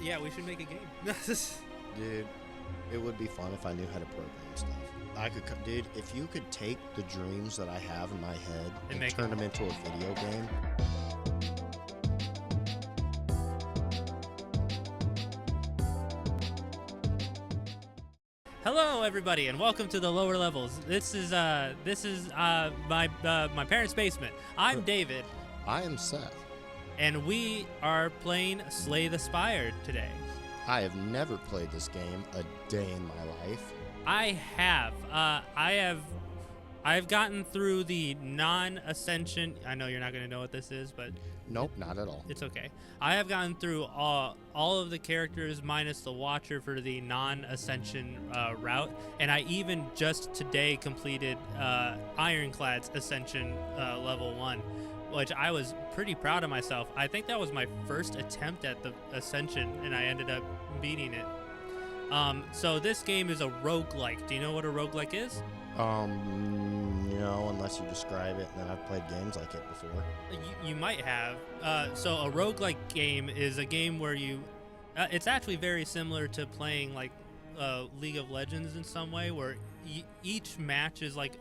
Yeah, we should make a game. Dude, it would be fun if I knew how to program stuff. Dude, if you could take the dreams that I have in my head and turn them into a video game. Hello, everybody, and welcome to the lower levels. This is my parents' basement. I'm David. I am Seth. And we are playing Slay the Spire today. I have never played this game a day in my life. I have gotten through the non-ascension. I know you're not going to know what this is, but nope, not at all. It's okay. I have gotten through all of the characters minus the Watcher for the non-ascension route, and I even just today completed Ironclad's Ascension level 1, which I was pretty proud of myself. I think that was my first attempt at the Ascension, and I ended up beating it. So this game is a roguelike. Do you know what a roguelike is? No, unless you describe it, and then I've played games like it before. You might have. So a roguelike game is a game where it's actually very similar to playing like League of Legends in some way, where each match is like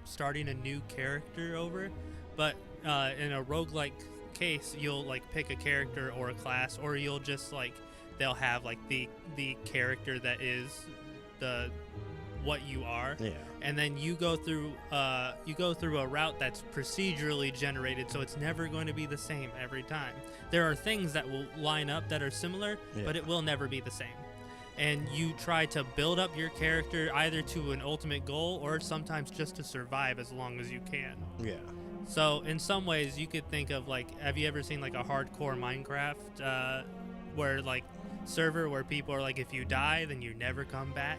starting a new character over, but in a roguelike case, you'll like pick a character or a class, or you'll just like, they'll have like the character that is what you are, yeah, and then you go through a route that's procedurally generated, so it's never going to be the same every time. There are things that will line up that are similar, yeah, but it will never be the same. And you try to build up your character either to an ultimate goal or sometimes just to survive as long as you can. Yeah. So in some ways, you could think of like, have you ever seen like a hardcore Minecraft where like server where people are like, if you die, then you never come back?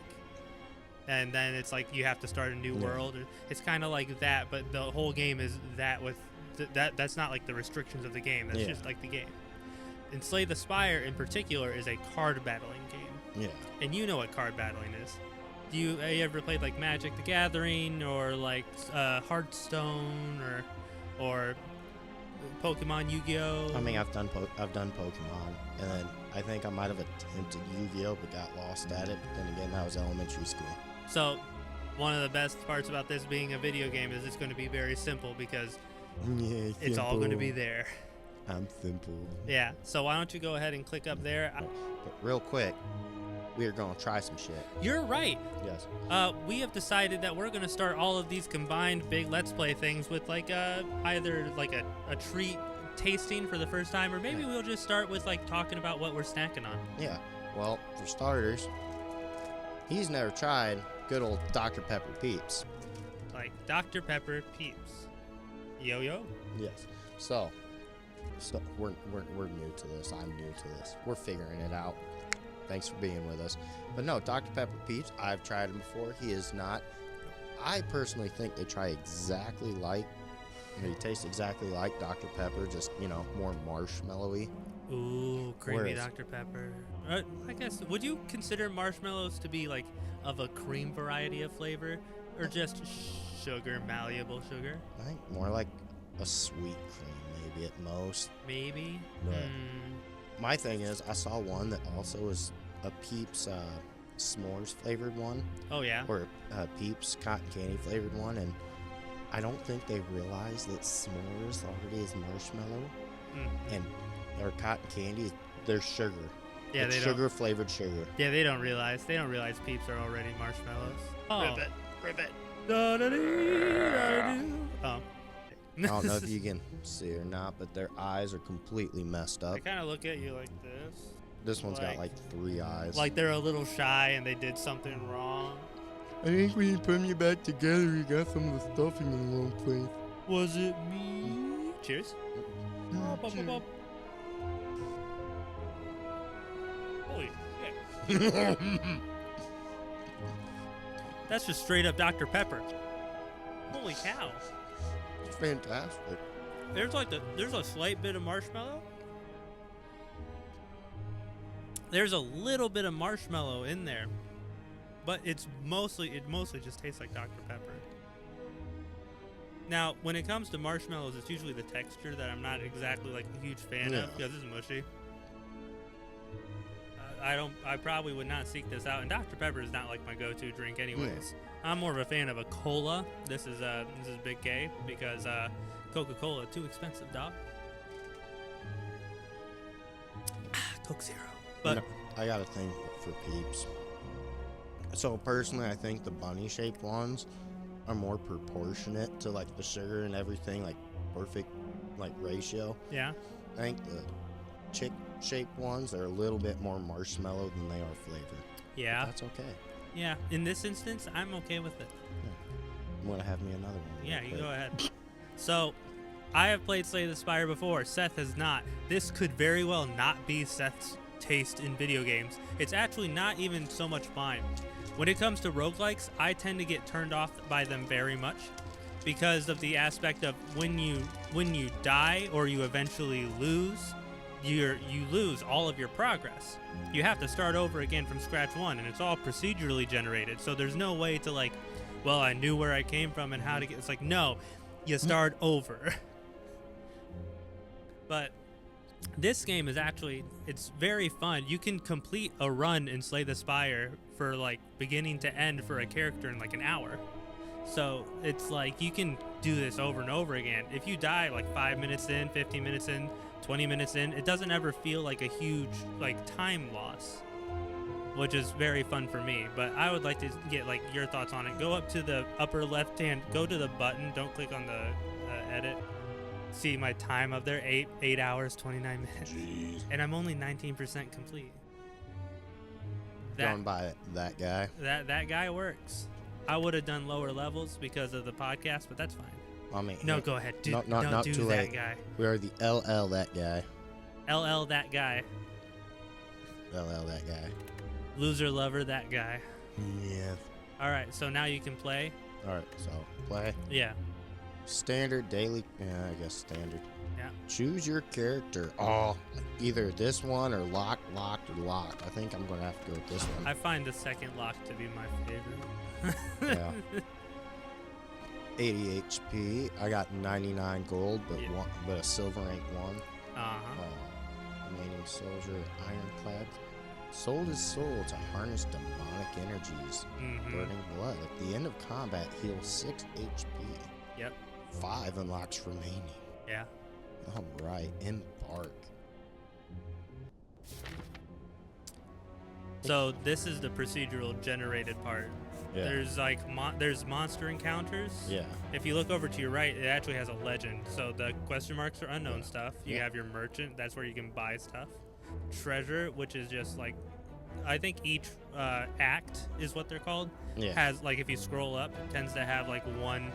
And then it's like you have to start a new world. It's kind of like that, but the whole game is that with that's not like the restrictions of the game. That's just like the game. And Slay the Spire in particular is a card battling game. Yeah. And you know what card battling is. Have you ever played like Magic the Gathering or like Hearthstone or Pokemon Yu-Gi-Oh? I mean, I've done Pokemon, and then I think I might have attempted Yu-Gi-Oh, but got lost at it. But then again, that was elementary school. So, one of the best parts about this being a video game is it's going to be very simple because it's all going to be there. I'm simple. Yeah, so why don't you go ahead and click up there. But real quick, we are going to try some shit. You're right. Yes. We have decided that we're going to start all of these combined big Let's Play things with like either like a treat tasting for the first time, or maybe we'll just start with like talking about what we're snacking on. Yeah. Well, for starters, he's never tried good old Dr. Pepper Peeps. Like Dr. Pepper Peeps. Yo-yo? Yes. So we're new to this. I'm new to this. We're figuring it out. Thanks for being with us. But no, Dr. Pepper Peeps, I've tried him before. He is not. I personally think they try exactly like, they taste exactly like Dr. Pepper, just, more marshmallowy. Ooh, creamy Dr. Pepper. I guess, would you consider marshmallows to be like of a cream variety of flavor, or just sugar, malleable sugar? I think more like a sweet cream, maybe at most. Maybe? But my thing is, I saw one that also is a Peeps s'mores flavored one. Oh, yeah? Or a Peeps cotton candy flavored one, and I don't think they realize that s'mores already is marshmallow, and or cotton candy, they're sugar. Yeah, it's sugar flavored sugar. Yeah, they don't realize. They don't realize Peeps are already marshmallows. Oh. Ribbit. Oh. I don't know if you can see or not, but their eyes are completely messed up. They kind of look at you like this. This one's got like 3 eyes. Like they're a little shy and they did something wrong. I think when you put me back together, you got some of the stuffing in the wrong place. Was it me? Cheers. Cheers. Holy shit. That's just straight up Dr. Pepper. Holy cow. It's fantastic. There's a slight bit of marshmallow. There's a little bit of marshmallow in there, but it mostly just tastes like Dr. Pepper. Now, when it comes to marshmallows, it's usually the texture that I'm not exactly like a huge fan of, because it's mushy. I probably would not seek this out. And Dr. Pepper is not like my go-to drink, anyways. I'm more of a fan of a cola. This is Big K because Coca-Cola too expensive, dog. Coke Zero. But No, I got a thing for peeps. So personally, I think the bunny-shaped ones are more proportionate to like the sugar and everything, like perfect, like ratio. yeah, I think the chick-shaped ones are a little bit more marshmallow than they are flavor. yeah, That's okay. yeah. In this instance, I'm okay with it. You want to have me another one? Yeah, real you quick? go ahead. So, I have played Slay the Spire before. Seth has not. This could very well not be Seth's taste in video games. It's actually not even so much mine. When it comes to roguelikes, I tend to get turned off by them very much because of the aspect of when you die or you eventually lose, you lose all of your progress. You have to start over again from scratch one, and it's all procedurally generated. So there's no way to like, well, I knew where I came from and how to get. It's like, no, you start over. But this game is actually, it's very fun. You can complete a run in Slay the Spire for like beginning to end for a character in like an hour. So it's like you can do this over and over again. If you die like 5 minutes in, 15 minutes in, 20 minutes in, it doesn't ever feel like a huge like time loss, which is very fun for me. But I would like to get like your thoughts on it. Go up to the upper left hand, go to the button, don't click on the edit. See my time up there, 8 hours 29 minutes. Jeez. And I'm only 19% complete. Going by that guy. That guy works. I would have done lower levels because of the podcast, but that's fine. I mean, No, go ahead. not Don't do too that late. guy. We are the LL that guy. LL that guy. LL that guy. Loser lover that guy. Yeah. All right, so now you can play. All right. So play. Yeah. Standard, daily. Yeah, I guess standard. Yeah. Choose your character. Oh, either this one or locked, or locked. I think I'm gonna have to go with this one. I find the second lock to be my favorite. Yeah. 80 HP. I got 99 gold, but Yeah. but a silver rank 1. Uh-huh. Remaining soldier, ironclad. Sold his soul to harness demonic energies. Mm-hmm. Burning blood. At the end of combat, heal 6 HP. Yep. 5 unlocks remaining. Yeah. Alright, embark. So this is the procedural generated part. Yeah. There's like there's monster encounters. Yeah. If you look over to your right, it actually has a legend. So the question marks are unknown Yeah. stuff. You Yeah. have your merchant. That's where you can buy stuff. Treasure, which is just like, I think each act is what they're called. Yeah. Has like, if you scroll up, it tends to have like one.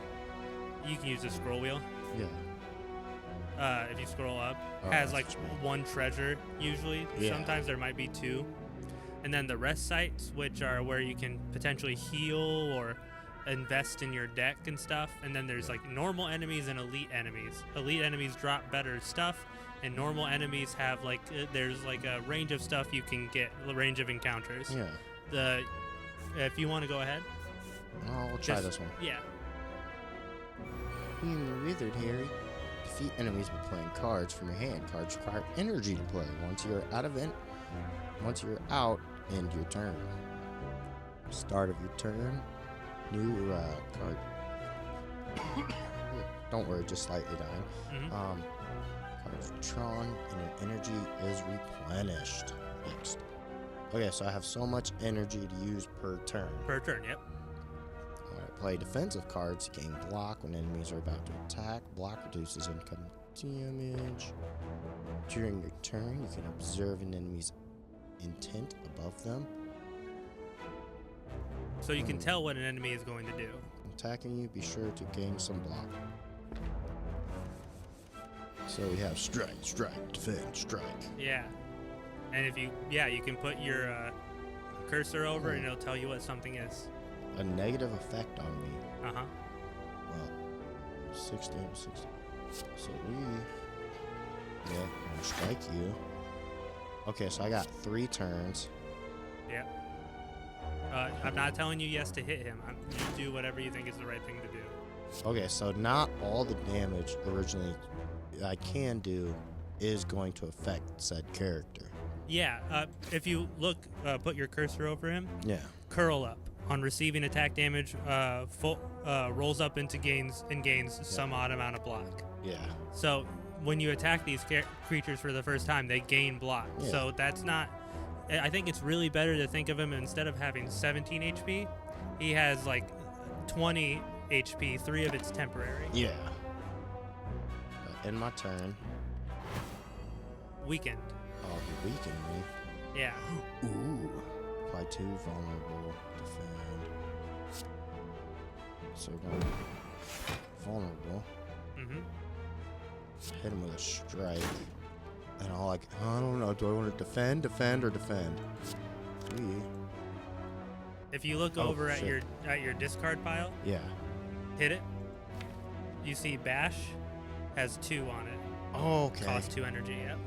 You can use the scroll wheel. Yeah. If you scroll up, Oh, has that's like what you mean. one treasure usually. Yeah. Sometimes there might be 2. And then the rest sites, which are where you can potentially heal or invest in your deck and stuff. And then there's like normal enemies and elite enemies. Elite enemies drop better stuff, and normal enemies have like there's like a range of stuff you can get, a range of encounters. Yeah. If you want to go ahead. Oh, we'll try Just- this one. Yeah. You withered, Harry. Defeat enemies by playing cards from your hand. Cards require energy to play. Once you're out, end your turn. Start of your turn. New card. Don't worry, just slightly dying. Hmm. Cards drawn and your energy is replenished. Next. Okay, so I have so much energy to use per turn. Per turn. Yep. Alright, play defensive cards. Gain block when enemies are about to attack. Block reduces incoming damage. During your turn, you can observe an enemy's intent above them. So you can tell what an enemy is going to do. Attacking you, be sure to gain some block. So we have strike, defend, strike. Yeah. And if you can put your cursor over and it'll tell you what something is. A negative effect on me. Uh-huh. Well, 6 damage, 6. So we'll strike you. Okay, so I got 3 turns. Yeah. I'm not telling you yes to hit him. You do whatever you think is the right thing to do. Okay, so not all the damage originally I can do is going to affect said character. Yeah, if you look, put your cursor over him, Yeah. curl up. On receiving attack damage, rolls up into gains some odd amount of block. Yeah. So when you attack these creatures for the first time, they gain block. Yeah. So that's not. I think it's really better to think of him instead of having 17 HP, he has like 20 HP. 3 of it's temporary. Yeah. In my turn. Weakened. Oh, he weakened me. Yeah. Ooh. Apply 2, vulnerable, defend. So going vulnerable. Mm-hmm. Hit him with a strike. And I don't know, do I want to defend, or defend? Sweet. If you look over at your discard pile, Yeah. hit it. You see Bash has 2 on it. Oh, okay. Cost 2 energy, yep.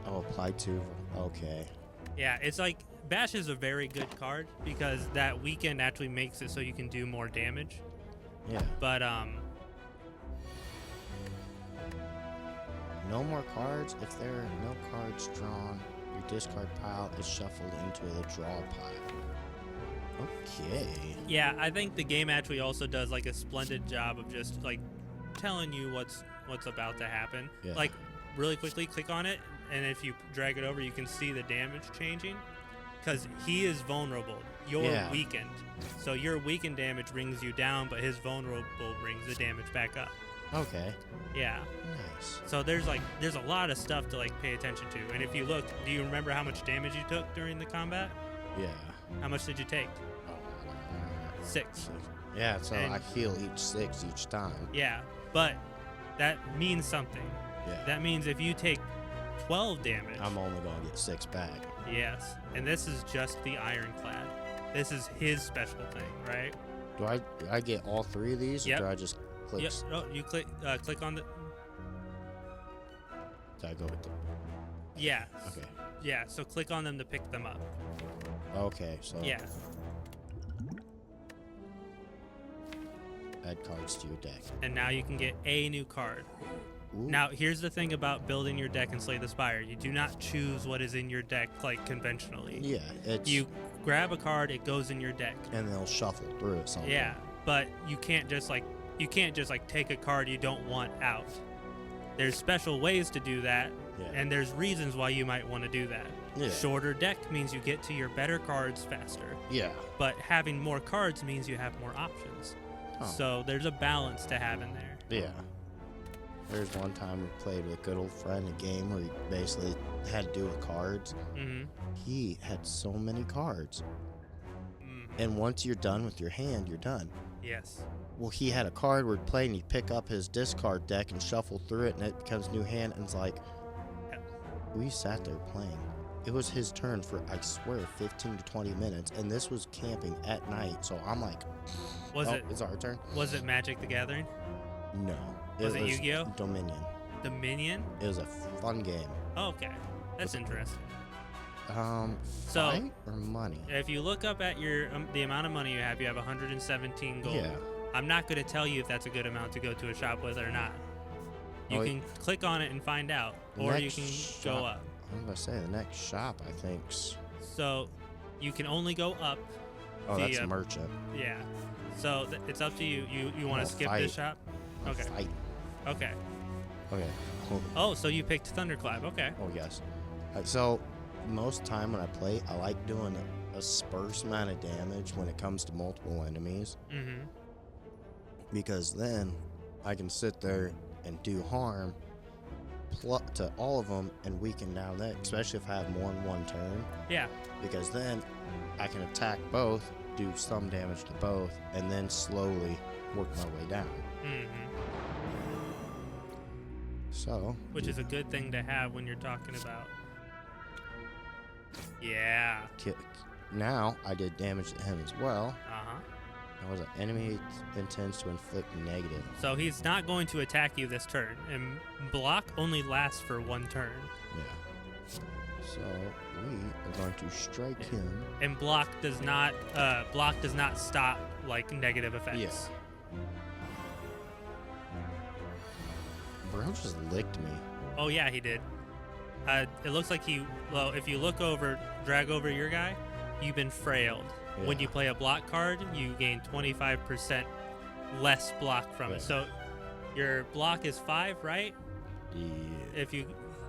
Oh, apply 2. Okay. Yeah, it's like Bash is a very good card because that weekend actually makes it so you can do more damage. Yeah. But no more cards. If there are no cards drawn, your discard pile is shuffled into the draw pile. Okay. yeah, I think the game actually also does like a splendid job of just like telling you what's about to happen. Yeah. Like really quickly click on it, and if you drag it over, you can see the damage changing. Because he is vulnerable. You're weakened. So your weakened damage brings you down, but his vulnerable brings the damage back up. Okay. Yeah. Nice. So there's a lot of stuff to like pay attention to. And if you look, do you remember how much damage you took during the combat? Yeah. How much did you take? 6. Yeah, so And- I heal each 6 each time. Yeah. But that means something. Yeah. That means if you take 12 damage. I'm only going to get 6 back. Yes. And this is just the Ironclad. This is his special thing, right? Do I get all 3 of these, Yep. or do I just click? Yep. Oh, you click on the. Do I go with the? Yeah. Okay. Yeah. So click on them to pick them up. Okay. So. Yeah. Add cards to your deck. And now you can get a new card. Ooh. Now, here's the thing about building your deck in Slay the Spire. You do not choose what is in your deck like conventionally. Yeah. It's. You grab a card, it goes in your deck. And they'll shuffle through it. Something. Yeah, but you can't just like take a card you don't want out. There's special ways to do that, Yeah. and there's reasons why you might want to do that. Yeah. Shorter deck means you get to your better cards faster, Yeah. but having more cards means you have more options. Oh. So there's a balance to have in there. Yeah. There's one time we played with a good old friend a game where he basically had to do with cards. Mm-hmm. He had so many cards. Mm. And once you're done with your hand, you're done. Yes. Well, he had a card where he'd play and he'd pick up his discard deck and shuffle through it, and it becomes new hand, and it's like, we sat there playing. It was his turn for, I swear, 15 to 20 minutes, and this was camping at night, so I'm like, it's our turn? Was it Magic the Gathering? No. Was it Yu-Gi-Oh? Dominion. Dominion? It was a fun game. Oh, okay. That's interesting. So- Fight or money? If you look up at your the amount of money you have 117 gold. Yeah. I'm not going to tell you if that's a good amount to go to a shop with or not. You can click on it and find out, or you can go up. I'm going to say the next shop, I think. So you can only go up. Oh, that's merchant. Yeah. So it's up to you. You want to skip this shop? Okay. Fight. Okay. Okay. Oh, so you picked Thunderclap. Okay. Oh, yes. So most time when I play, I like doing a sparse amount of damage when it comes to multiple enemies. Mm-hmm. Because then I can sit there and do harm to all of them and weaken down that, especially if I have more than one turn. Yeah. Because then I can attack both, do some damage to both, and then slowly work my way down. Mm-hmm. So. Which is a good thing to have when you're talking about. Yeah. Now I did damage to him as well. Uh-huh. That was an enemy intends to inflict negative. So he's not going to attack you this turn, and block only lasts for 1 turn. Yeah. So we are going to strike him. And block does not stop like negative effects. Yeah. Bro just licked me. Oh yeah, he did. It looks like well, if you look over, drag over your guy, you've been frailed. When Yeah. you play a block card, you gain 25% less block from Yeah. it. So your block is 5, right? Yeah. If you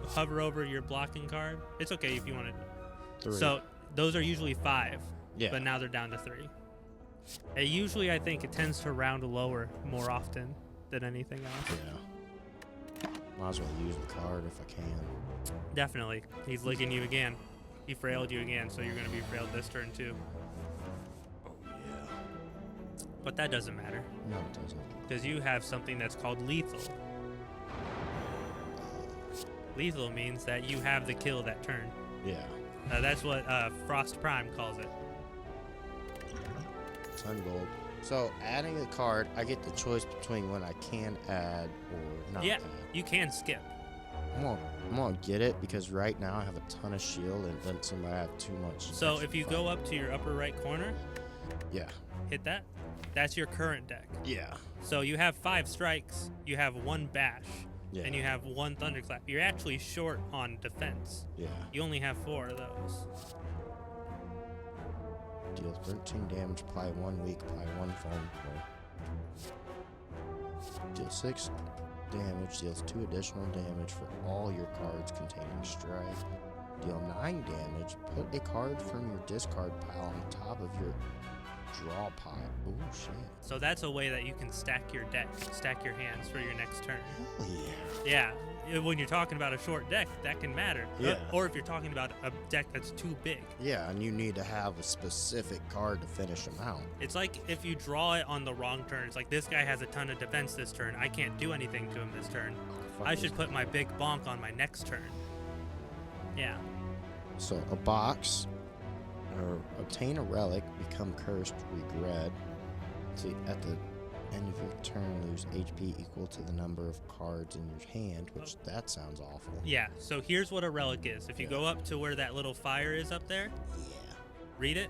hover over your blocking card, it's okay if you want to. 3. So those are usually 5, yeah. but now they're down to 3. And usually, I think it tends to round lower more often than anything else. Yeah. Might as well use the card if I can. Definitely. He's licking you again. He frailed you again, so you're going to be frailed this turn too. Oh, yeah. But that doesn't matter, No, it doesn't. because you have something that's called lethal. Lethal means that you have the kill that turn. Yeah. That's what Frost Prime calls it. 10 gold. So adding a card, I get the choice between when I can add or not Yeah, add. you can skip. I'm gonna get it because right now I have a ton of shield and it doesn't seem like I have too much. So extra if you fight. go up to your upper right corner, Yeah. hit that. That's your current deck. Yeah. So you have 5 strikes, you have 1 bash, Yeah. and you have 1 thunderclap. You're actually short on defense. Yeah. You only have 4 of those. Deal 13 damage, apply 1 weak, apply 1 vulnerable. Deal 6 damage, deals 2 additional damage for all your cards containing strike. Deal 9 damage, put a card from your discard pile on top of your draw pile. Oh shit. So that's a way that you can stack your deck, stack your hands for your next turn. Hell yeah. Yeah, when you're talking about a short deck, that can matter. Yeah. Or if you're talking about a deck that's too big. Yeah, and you need to have a specific card to finish them out. It's like if you draw it on the wrong turn. It's like, this guy has a ton of defense this turn. I can't do anything to him this turn. Fuck I this should put my big bonk on my next turn. Yeah. So a box, or obtain a relic, become cursed, regret. See, at the end of your turn, lose HP equal to the number of cards in your hand, which that sounds awful. Yeah, so here's what a relic is. If you go up to where that little fire is up there, Yeah. read it.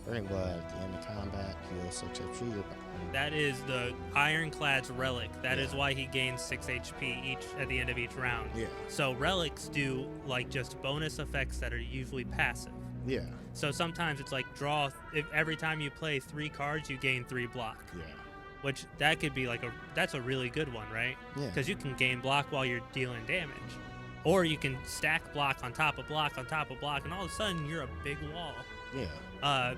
Burning blood at the end of combat, heal 6 HP. That is the Ironclad's relic. That is Yeah. why he gains 6 HP each at the end of each round. Yeah. So relics do like just bonus effects that are usually passive. Yeah. So sometimes it's like draw. If every time you play 3 cards, you gain 3 block. Yeah. Which that could be like that's a really good one, right? Yeah. Because you can gain block while you're dealing damage, or you can stack block on top of block on top of block, and all of a sudden you're a big wall. Yeah.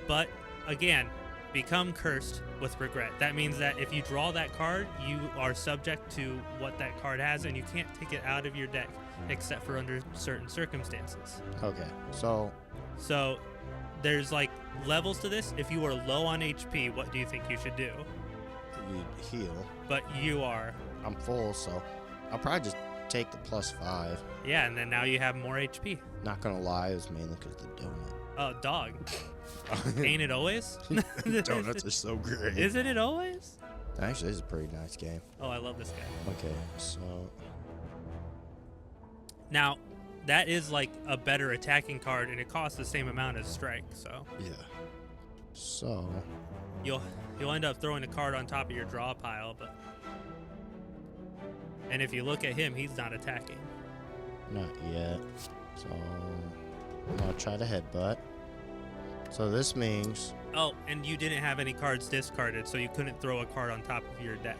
But again, become cursed with regret. That means that if you draw that card, you are subject to what that card has, and you can't take it out of your deck except for under certain circumstances. Okay. So There's like levels to this. If you are low on HP, what do you think you should do? you heal. But you are. I'm full, so I'll probably just take the +5. Yeah, and then now you have more HP. Not gonna lie, it was mainly because the donut. Oh, dog. Ain't it always? Donuts are so great. Isn't it always? Actually, this is a pretty nice game. Oh, I love this guy. Okay, so Now, that is like a better attacking card, and it costs the same amount as strike. So yeah. So you'll end up throwing a card on top of your draw pile, but and if you look at him, he's not attacking. not yet. So I'm gonna try to headbutt. So this means, Oh, and you didn't have any cards discarded, so you couldn't throw a card on top of your deck.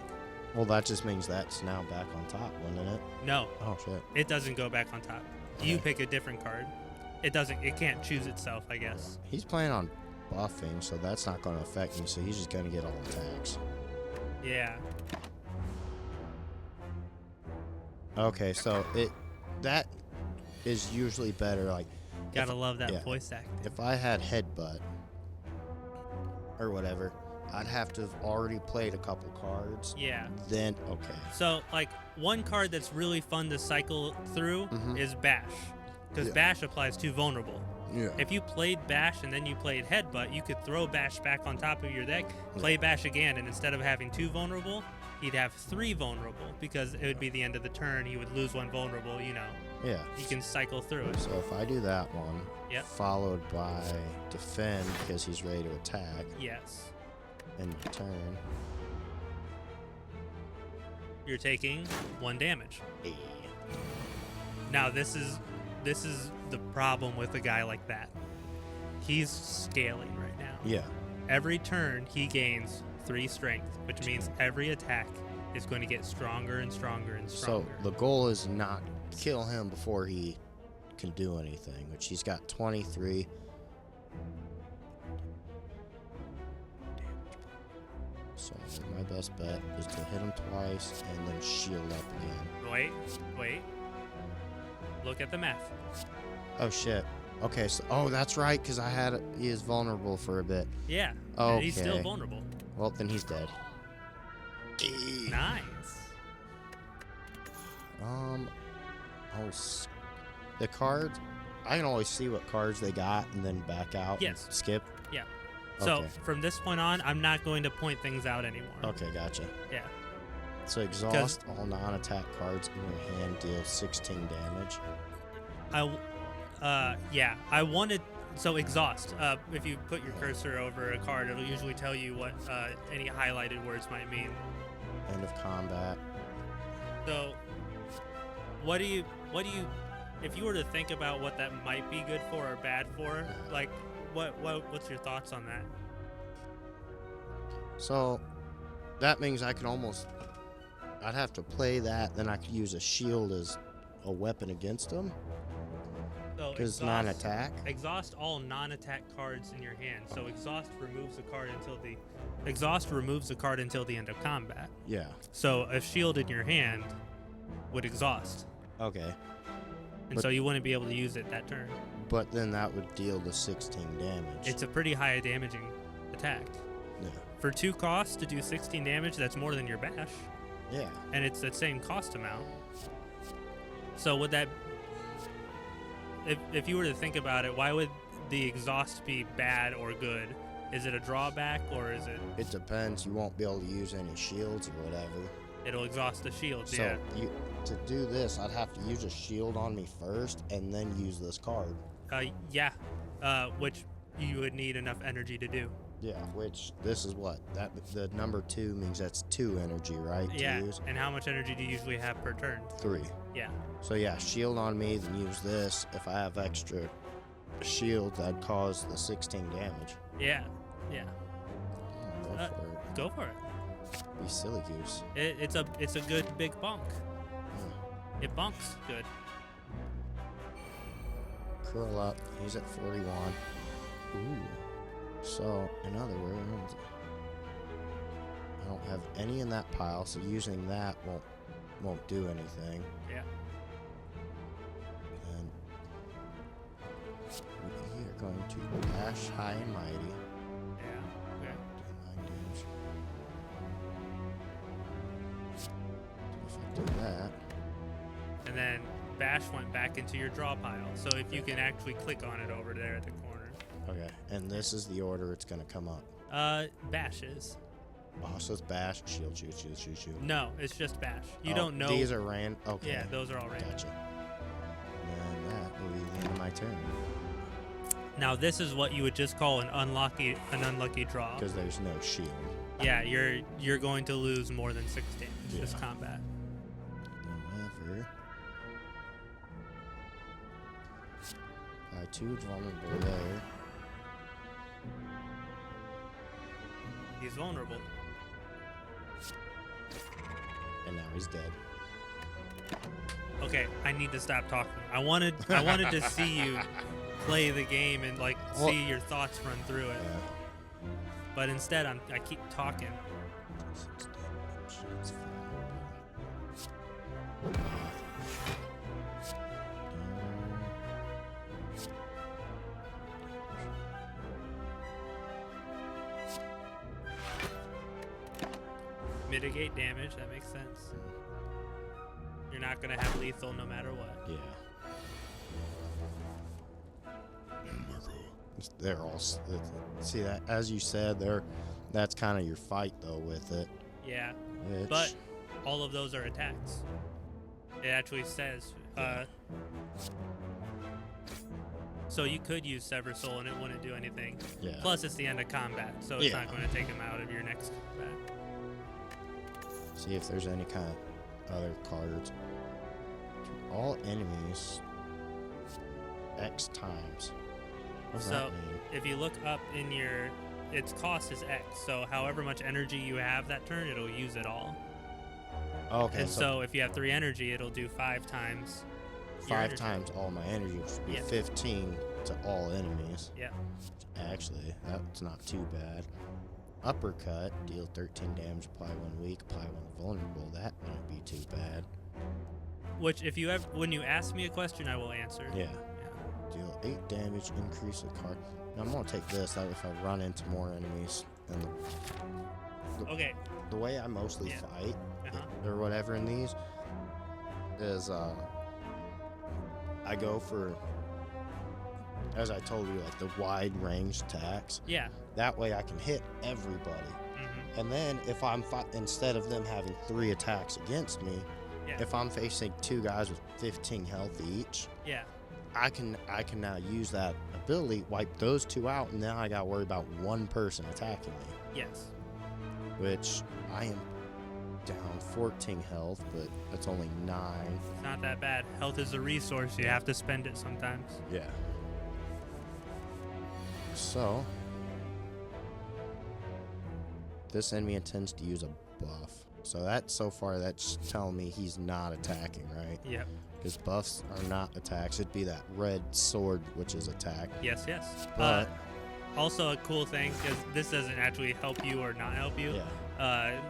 well, that just means that's now back on top, wouldn't it? No, Oh shit. it doesn't go back on top. You Okay. pick a different card. It can't choose itself, I guess. He's planning on buffing, so that's not gonna affect me. So he's just gonna get all attacks. Yeah. Okay, so that is usually better. Like Gotta love that yeah. voice acting. if I had headbutt or whatever, I'd have to have already played a couple cards. Yeah. Then okay. So, like, one card that's really fun to cycle through Mhm. is Bash. Because Yeah. Bash applies to vulnerable. Yeah. If you played Bash and then you played Headbutt, you could throw Bash back on top of your deck, play Bash again, and instead of having 2 vulnerable, he'd have 3 vulnerable because it would be the end of the turn. He would lose 1 vulnerable, you know. Yeah. You can cycle through it. So if I do that one, Yep. followed by defend because he's ready to attack, Yes. and turn. You're taking 1 damage. Now this is the problem with a guy like that. He's scaling right now. Yeah. Every turn he gains 3 strength, which means every attack is going to get stronger and stronger and stronger. So the goal is not kill him before he can do anything, which he's got 23. So my best bet is to hit him twice and then shield up again. Wait. Look at the math. Oh shit. Okay, so that's right, because he is vulnerable for a bit. Yeah. Okay. He's still vulnerable. Well, then he's dead. Nice. The cards, I can always see what cards they got and then back out. Yes. And skip. Yeah. So Okay. from this point on, I'm not going to point things out anymore. Okay, gotcha. Yeah. So exhaust all non-attack cards in your hand, deal 16 damage. I wanted. So exhaust. If you put your cursor over a card, it'll usually tell you what any highlighted words might mean. End of combat. So, what do you? If you were to think about what that might be good for or bad for, like, what's your thoughts on that? So that means I'd have to play that, then I could use a shield as a weapon against him. So Because non-attack. Exhaust all non-attack cards in your hand. So exhaust removes a card until the end of combat. Yeah. So a shield in your hand would exhaust, Okay. and so you wouldn't be able to use it that turn. But then that would deal the 16 damage. It's a pretty high damaging attack. Yeah. For 2 costs to do 16 damage, that's more than your bash, Yeah. and it's the same cost amount. So would that, if you were to think about it, why would the exhaust be bad or good? Is it a drawback or is it? It depends. You won't be able to use any shields or whatever. It'll exhaust the shields. So Yeah. to do this, I'd have to use a shield on me first and then use this card. Yeah. Which you would need enough energy to do. Yeah, which this is what the number 2 means. That's 2 energy, right? Yeah. To use? And how much energy do you usually have per turn? 3. Yeah. So yeah, shield on me, then use this. If I have extra shield, that'd cause the 16 damage. Yeah. Go for it. Go for it. Be silly goose. It's a good big bonk. Yeah. It bonks good. Curl up. He's at 41. Ooh. So, in other words, I don't have any in that pile, so using that won't do anything. Yeah. And we are going to dash high and mighty. Yeah. Okay. Do 9 damage. If I do that, And then bash went back into your draw pile. So if you can actually click on it over there at the corner. okay. And this is the order it's going to come up. Bashes. Oh, so it's bash, shield, shoot. No, it's just bash. You don't know. These are random. Okay. Yeah, those are all random. Gotcha. And that will be the end of my turn. Now this is what you would just call an unlucky draw. Because there's no shield. Yeah, you're going to lose more than 6 damage this combat. However, I 2 vulnerable there. He's vulnerable. And now he's dead. Okay, I need to stop talking. I wanted to see you play the game and see your thoughts run through it. Yeah. But instead I keep talking. 6 damage. It's fine. Mitigate damage, that makes sense. You're not gonna have lethal no matter what. Yeah. They're all see that, as you said, that's kind of your fight though with it. Yeah. Which, But all of those are attacks. It actually says so you could use Sever Soul and it wouldn't do anything. yeah. Plus it's the end of combat, so it's Yeah. not going to take him out of your next combat. See if there's any kind of other cards. all enemies X times. What does So that mean? if you look up in your, its cost is X. So however much energy you have that turn, it'll use it all. Okay, And so if you have 3 energy, it'll do 5 times. your 5 energy. times all my energy, which would be Yeah. 15 to all enemies. Yeah. Actually, that's not too bad. Uppercut, deal 13 damage, apply 1 weak, apply 1 vulnerable. That wouldn't be too bad. Which, if you have, when you ask me a question, I will answer. Yeah. Deal 8 damage, increase the card. Now I'm gonna take this. That way, if I run into more enemies, and Okay. the way I mostly Yeah. fight Uh-huh. or whatever in these is I go for, as I told you, like the wide range attacks. Yeah. That way I can hit everybody. Mm-hmm. And then if I'm instead of them having 3 attacks against me, Yeah. if I'm facing 2 guys with 15 health each, Yeah. I can now use that ability, wipe those 2 out, and now I gotta worry about 1 person attacking me. Yes. Which I am down 14 health, but that's only 9. It's not that bad. Health is a resource. You have to spend it sometimes. Yeah. So this enemy intends to use a buff. So that's telling me he's not attacking, right? Yep. Because buffs are not attacks. It'd be that red sword, which is attack. Yes, yes. But Also, a cool thing, because this doesn't actually help you or not help you. yeah,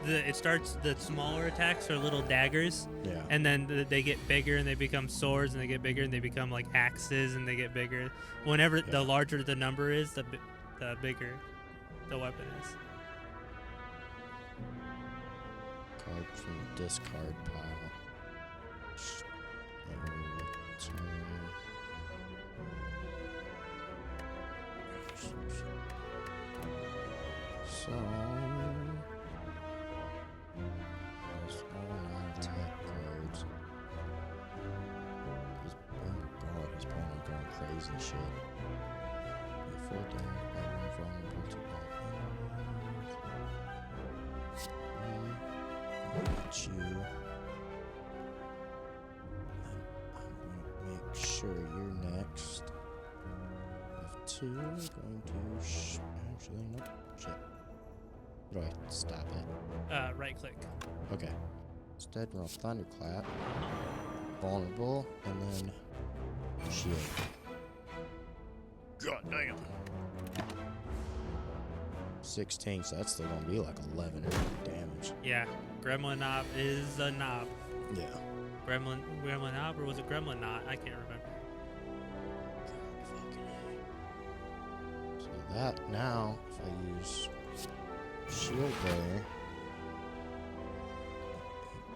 It starts, the smaller attacks are little daggers, yeah. and then they get bigger and they become swords, and they get bigger and they become like axes, and they get bigger. Whenever the larger the number is, the bigger the weapon is. Card from the discard pile. So there's all non-attack cards. He's planning on going crazy shit. Before damage, vulnerable to get you. I'm going to make sure you're next. Have 2. Going to actually nope. Shit. How do I stop it? Right click. Okay. Instead, roll thunderclap. Vulnerable, and then shield. God damn. 16, so that's still gonna be like 11 damage. Yeah. Gremlin knob is a knob. Yeah. Gremlin knob, or was it gremlin knot? I can't remember. So that now, if I use shield there,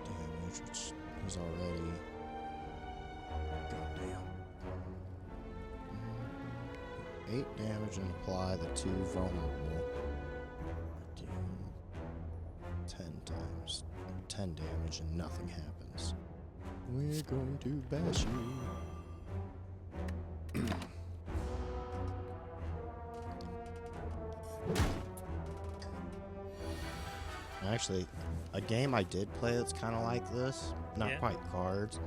damage, which is already goddamn 8 damage and apply the 2 vulnerable. Do 10 damage and nothing happens. We're going to bash you. Actually, a game I did play that's kind of like this, not Yeah. quite cards,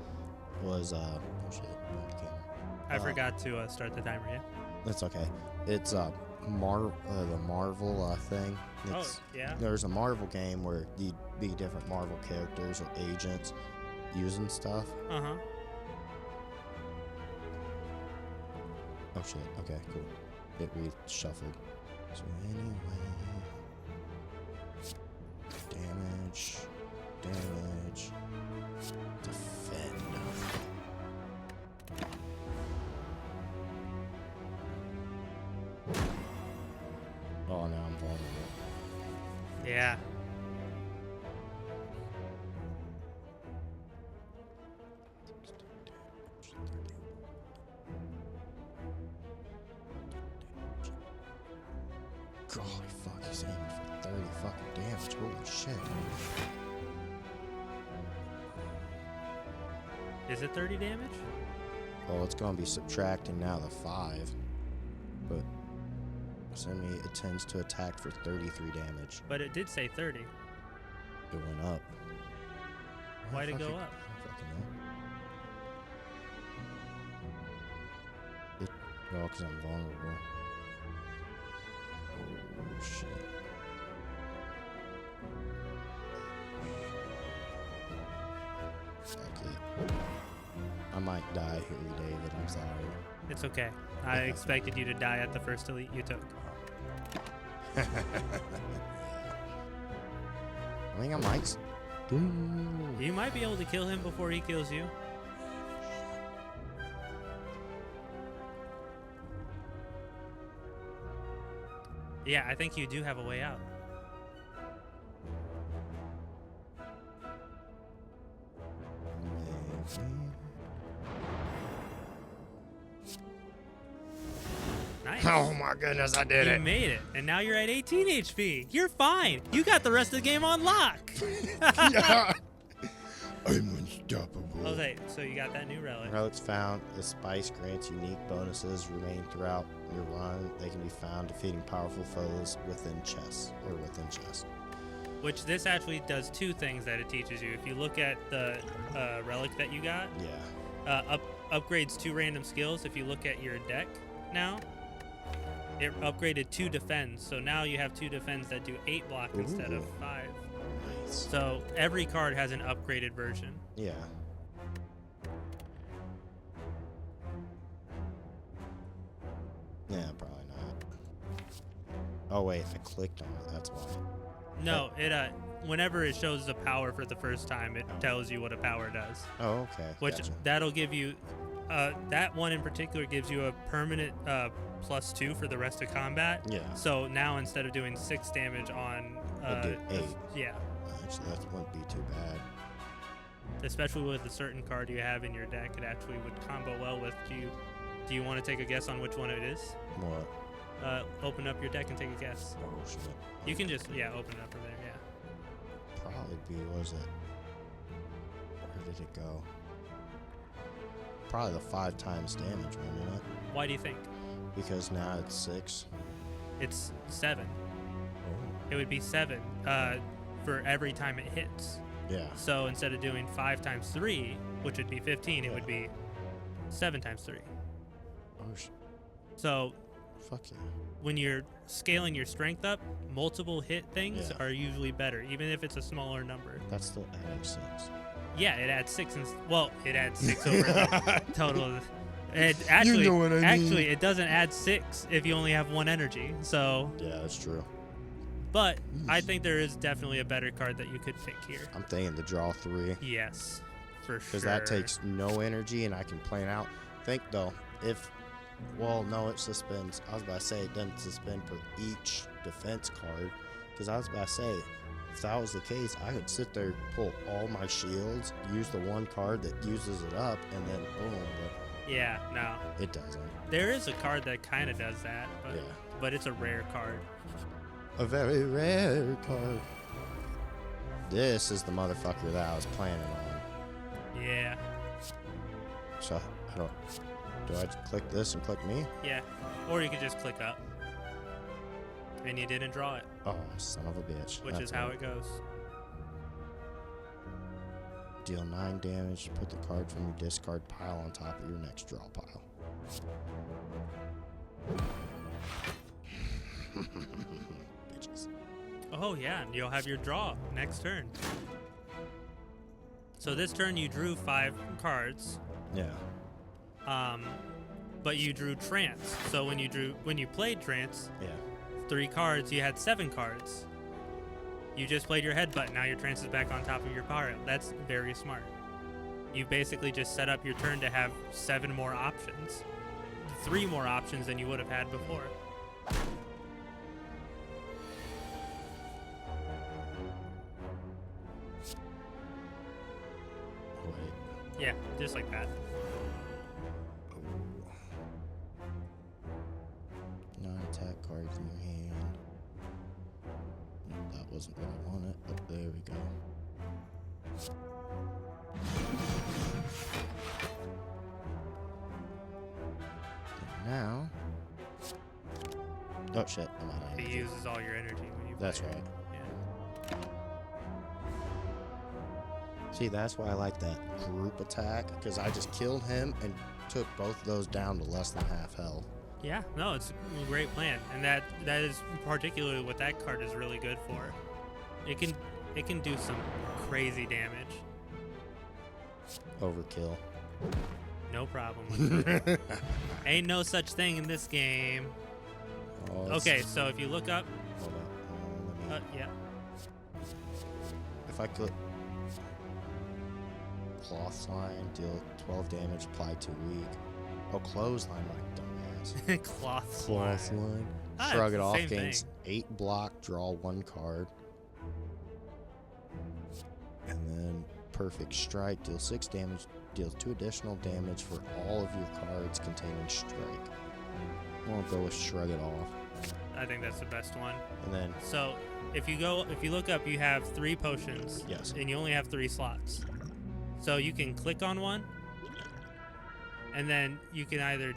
was oh shit, where'd the camera? I forgot to start the timer. Yeah. That's okay. It's the Marvel thing. It's, Yeah. There's a Marvel game where you'd be different Marvel characters or agents using stuff. Uh huh. Oh shit. Okay, cool. It reshuffled. So anyway, damage, defend. Oh, now I'm vulnerable. Yeah. Holy fuck, he's aiming for 30 fucking damage. Holy shit. Is it 30 damage? Well, it's going to be subtracting now the 5. But this enemy intends to attack for 33 damage. But it did say 30. It went up. Why'd it go up? I don't fucking know. Oh, because I'm vulnerable. Oh, shit. Fuck it. I might die here, David. I'm sorry. It's okay. I expected you to die at the first elite you took. I think I might. You might be able to kill him before he kills you. Yeah, I think you do have a way out. Nice. Oh my goodness, I did You it. made it, and now you're at 18 HP. You're fine. You got the rest of the game on lock. Yeah. I'm unstoppable. Okay, so you got that new relic. Relics found. The spice grants unique bonuses remain throughout your run. They can be found defeating powerful foes within chests. Which this actually does two things that it teaches you. If you look at the relic that you got, Yeah. Upgrades 2 random skills. If you look at your deck now, it upgraded 2 defends. So now you have 2 defends that do 8 block instead of 5. Nice. So every card has an upgraded version. Yeah. Yeah, probably not. Oh wait, I clicked on it. That's why. No, it whenever it shows the power for the first time, it tells you what a power does. Oh, okay. Which Gotcha. that'll give you, that one in particular gives you a permanent +2 for the rest of combat. Yeah. So now instead of doing 6 damage on, It'll do 8. yeah, Actually, that wouldn't be too bad. especially with a certain card you have in your deck, it actually would combo well with. Do you want to take a guess on which one it is? What? Open up your deck and take a guess. Oh shit. You can just open it up from there. Yeah. Probably be, what was it? Where did it go? Probably the 5 times damage, wasn't it? Why do you think? Because now it's 6. It's 7. Oh. It would be 7 for every time it hits. Yeah. So instead of doing 5 times 3, which would be 15, it would be 7 times 3. Oh shit. So Fuck yeah. when you're scaling your strength up, multiple hit things Yeah. are usually better, even if it's a smaller number. That's still adding 6. Yeah, it adds 6 it adds 6 over the total. It actually, You know what I mean. Actually, it doesn't add 6 if you only have 1 energy. So, Yeah, that's true. but I think there is definitely a better card that you could pick here. I'm thinking to draw 3. Yes, for sure. Because that takes no energy and I can plan out. Think though, no, it suspends. I was about to say it doesn't suspend for each defense card. Because I was about to say, if that was the case, I could sit there, pull all my shields, use the one card that uses it up, and then boom. Yeah, no. But it doesn't. There is a card that kind of does that, but Yeah. but it's a rare card. A very rare card. This is the motherfucker that I was planning on. Yeah, So, do I click this and click me? yeah. Or you could just click up, and you didn't draw it, Oh, son of a bitch. which is how it goes. Deal 9 damage. Put the card from your discard pile on top of your next draw pile. Bitches. Oh yeah, and you'll have your draw next turn. So this turn you drew 5 cards, Yeah. but you drew trance. So when you played trance, Yeah. 3 cards, you had 7 cards. You just played your headbutt. Now your trance is back on top of your pile. That's very smart. You basically just set up your turn to have 7 more options, 3 more options than you would have had before. Oh, wait. Yeah, just like that. Non-attack cards in your hand. That wasn't what I wanted. Oh, there we go. And now. Oh shit! I'm out of It energy. uses all your energy when you That's play. right. Yeah. See, that's why I like that group attack, because I just killed him and took both of those down to less than half health. Yeah, no, it's a great plan, and that is particularly what that card is really good for. It can do some crazy damage. Overkill. No problem with it. Ain't no such thing in this game. Oh, Okay, so if you look up, hold on. Let me, yeah, if I click clothesline, deal 12 damage, apply 2 weak. Oh, clothesline, my dumbass. clothesline. Ah, Shrug it's it the off, same gains thing. 8 block, draw 1 card. And then perfect strike, deal 6 damage, deals 2 additional damage for all of your cards containing strike. I'm gonna go with shrug it off. I think that's the best one. And then So if you look up, you have 3 potions. Yes. And you only have 3 slots. So you can click on one, and then you can either,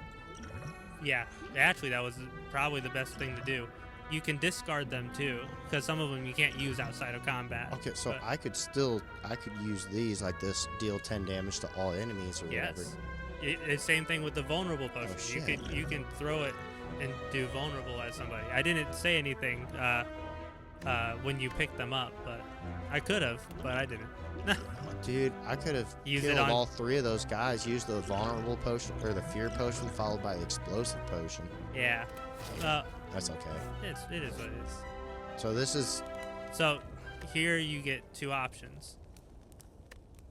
yeah, actually that was probably the best thing to do. You can discard them too, because some of them you can't use outside of combat. okay, so But I could use these like this, deal 10 damage to all enemies or whatever. yes, it's same thing with the vulnerable potion. shit. You can throw it and do vulnerable at somebody. I didn't say anything when you picked them up, but I could have, but I didn't. Dude, I could have Use it killed on- all 3 of those guys, used the vulnerable potion or the fear potion followed by the explosive potion. Yeah, That's okay. it is what it is. So this is So here you get 2 options.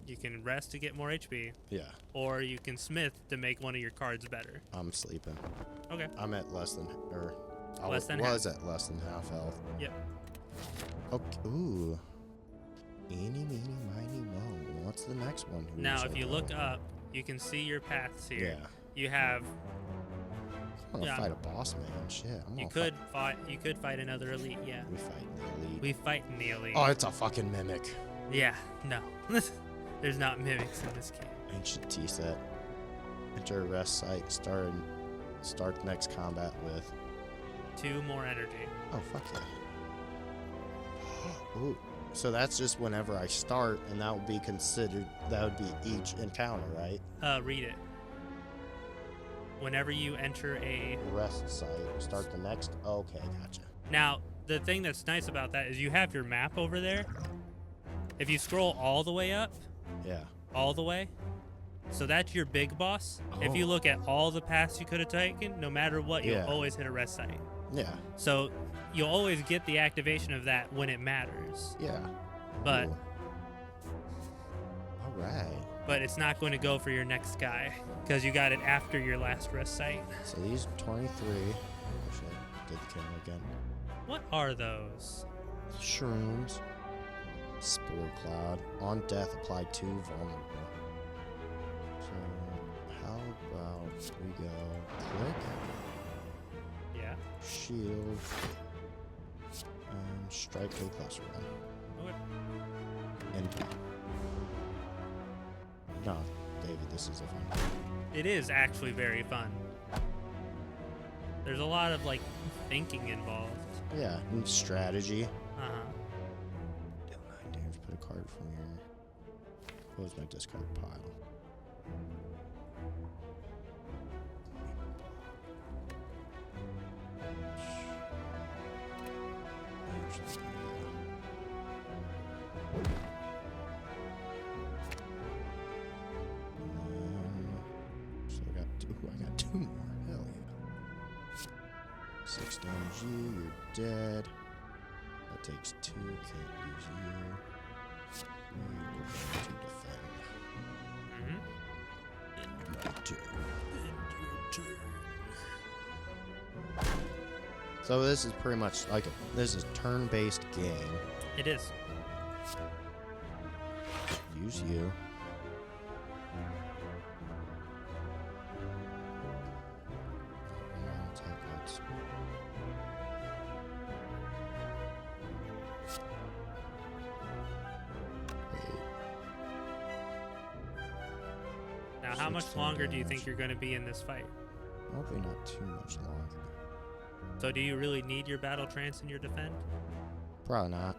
You can rest to get more HP, yeah. or you can smith to make one of your cards better. I'm sleeping. Okay. I'm at less than I Less than was at less than half health. Yep. Okay. Ooh. Eeny, meeny, miny, mo. What's the next one? Who Now, is if it, you though? look up, you can see your paths here. Yeah. You have. I'm gonna Yeah. fight a boss man. Shit. You could fight. You could fight another elite. Yeah. We fight the elite. We fight in the elite. Oh, it's a fucking mimic. Yeah. No. There's not mimics in this game. Ancient T set. Enter a rest site. Start the next combat with. 2 more energy. Oh fuck yeah. Ooh. So that's just whenever I start, and that would be considered. That would be each encounter, right? Read it. Whenever you enter a. Rest site. Start the next. Okay, gotcha. Now, the thing that's nice about that is you have your map over there. If you scroll all the way up, Yeah. all the way, so that's your big boss. If you Oh. look at all the paths you could have taken, no matter what, you'll Yeah. always hit a rest site. Yeah. So you'll always get the activation of that when it matters. Yeah. But Ooh. All right. but it's not going to go for your next guy because you got it after your last rest site. So these 23. Oh shit. Did the camera again. What are those? Shrooms. Spore cloud. On death, apply 2 vulnerable. So how about we go click, Yeah. shield, and strike a plus run. Okay. And no, David, this is a fun. It is actually very fun. There's a lot of like thinking involved. Yeah, and strategy. Uh-huh. Deal 9 damage. Put a card from here. Close my discard pile. Actually, so I got 2. I got 2 more. Hell yeah. 6 damage you. You're dead. That takes 2. Can't use you. We're going to defend. Mm-hmm. My turn. So this is pretty much like this is turn-based game. It is. Use you. Now, how much 16 longer do you damage. think you're going to be in this fight? Hopefully not too much longer. So do you really need your battle trance in your defend? Probably not.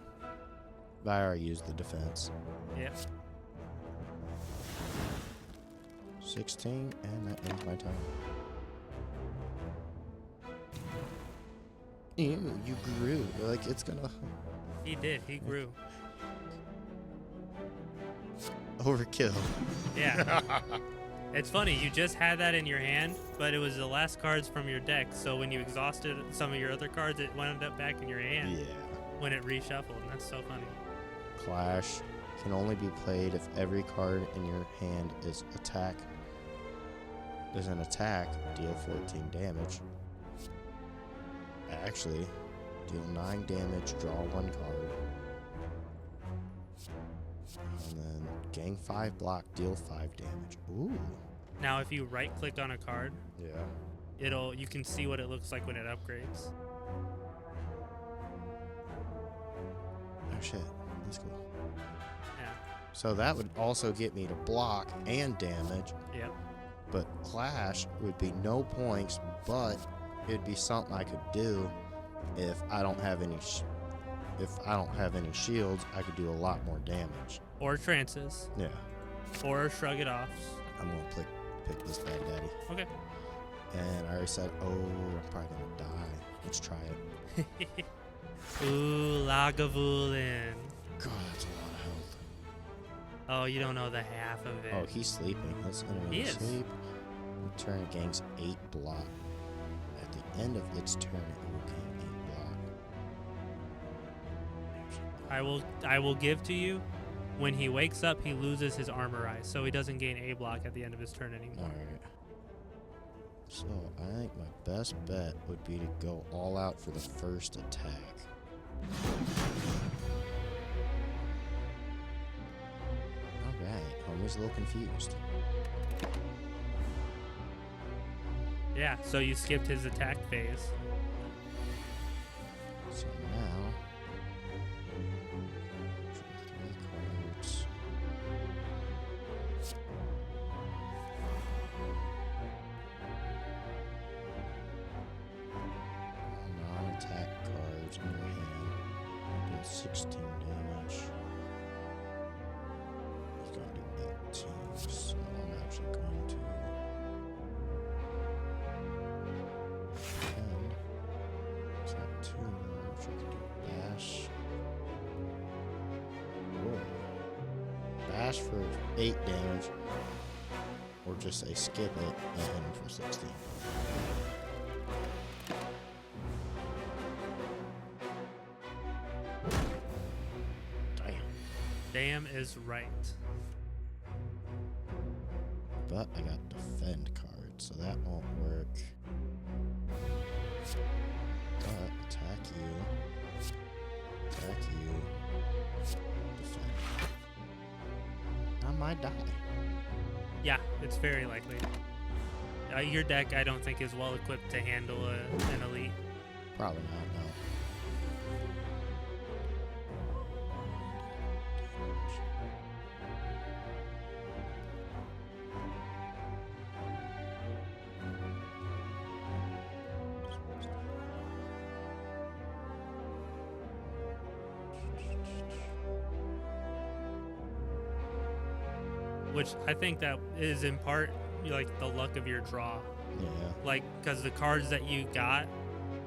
But I already used the defense. Yeah. 16, and that ends my turn. Ew, you grew. Like, it's gonna... He did. He grew. Overkill. Yeah. It's funny. You just had that in your hand, but it was the last cards from your deck. So when you exhausted some of your other cards, it wound up back in your hand. Yeah. When it reshuffled. And that's so funny. Clash can only be played if every card in your hand is attack. There's an attack, deal 14 damage. Actually, deal 9 damage, draw 1 card. And then gain 5 block, deal 5 damage. Ooh. Now, if you right-click on a card, Yeah. you can see what it looks like when it upgrades. Oh shit. That's cool. Yeah. So that would also get me to block and damage. Yep. But Clash would be no points, but it'd be something I could do if I don't have any shields. I could do a lot more damage. Or trances. Yeah. Or shrug it offs. I'm gonna pick this bad daddy. Okay. And I already said, oh, I'm probably gonna die. Let's try it. Ooh, Lagavulin. God, that's a lot of health. Oh, you don't know the half of it. Oh, he's sleeping. Let's enemy He is. sleep. Turn it gains 8 block. At the end of its turn, it will gain 8 block. I will give to you. When he wakes up, he loses his armor eyes, so he doesn't gain a block at the end of his turn anymore. Alright. So, I think my best bet would be to go all out for the first attack. Alright, homie's a little confused. Yeah, so you skipped his attack phase. So now, draw 3 cards. Non-attack cards in your hand. Deal 16 damage. He's going to do 18, so I'm actually going to end. It's got 2 more, which I can do bash. Whoa. Bash for 8 damage. Or just say skip it and end for 16. Damn is right. But I got defend cards, so that won't work. But attack you. Attack you. Defend. I might die. Yeah, it's very likely. Your deck, I don't think, is well equipped to handle an elite. Probably not, no. Which I think that is in part like the luck of your draw. Yeah. Like, because the cards that you got,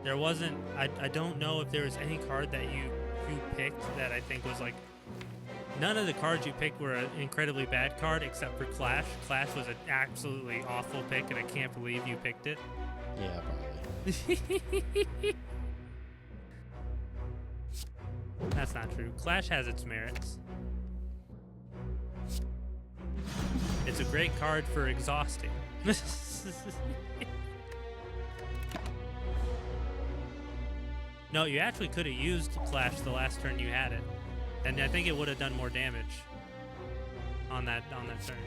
there wasn't, I don't know if there was any card that you picked that I think was like, none of the cards you picked were an incredibly bad card except for Clash. Clash was an absolutely awful pick, and I can't believe you picked it. Yeah, probably. That's not true. Clash has its merits. It's a great card for exhausting. No, you actually could have used Clash the last turn you had it, and I think it would have done more damage on that turn.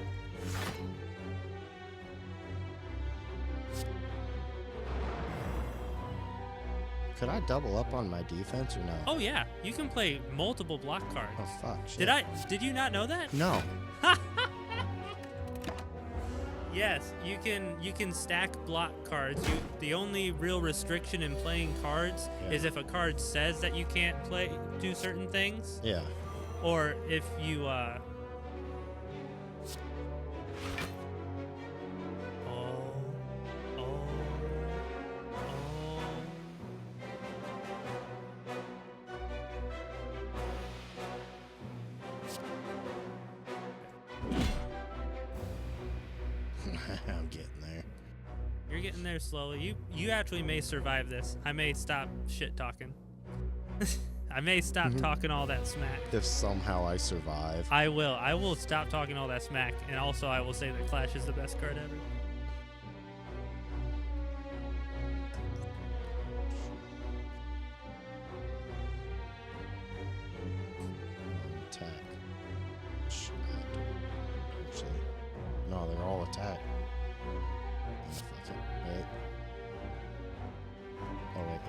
Could I double up on my defense or no? Oh yeah, you can play multiple block cards. Oh fuck. Shit. Did you not know that? No. Yes, you can stack block cards. The only real restriction in playing cards is if a card says that you can't do certain things. Yeah. Or if you I'm getting there. You're getting there slowly. You actually may survive this. I may stop shit talking. I may stop talking all that smack. If somehow I survive. I will. I will stop talking all that smack, and also I will say that Clash is the best card ever. Attack. Shit. Actually, no, they're all attack. Oh, fuck it. Wait. Oh, wait,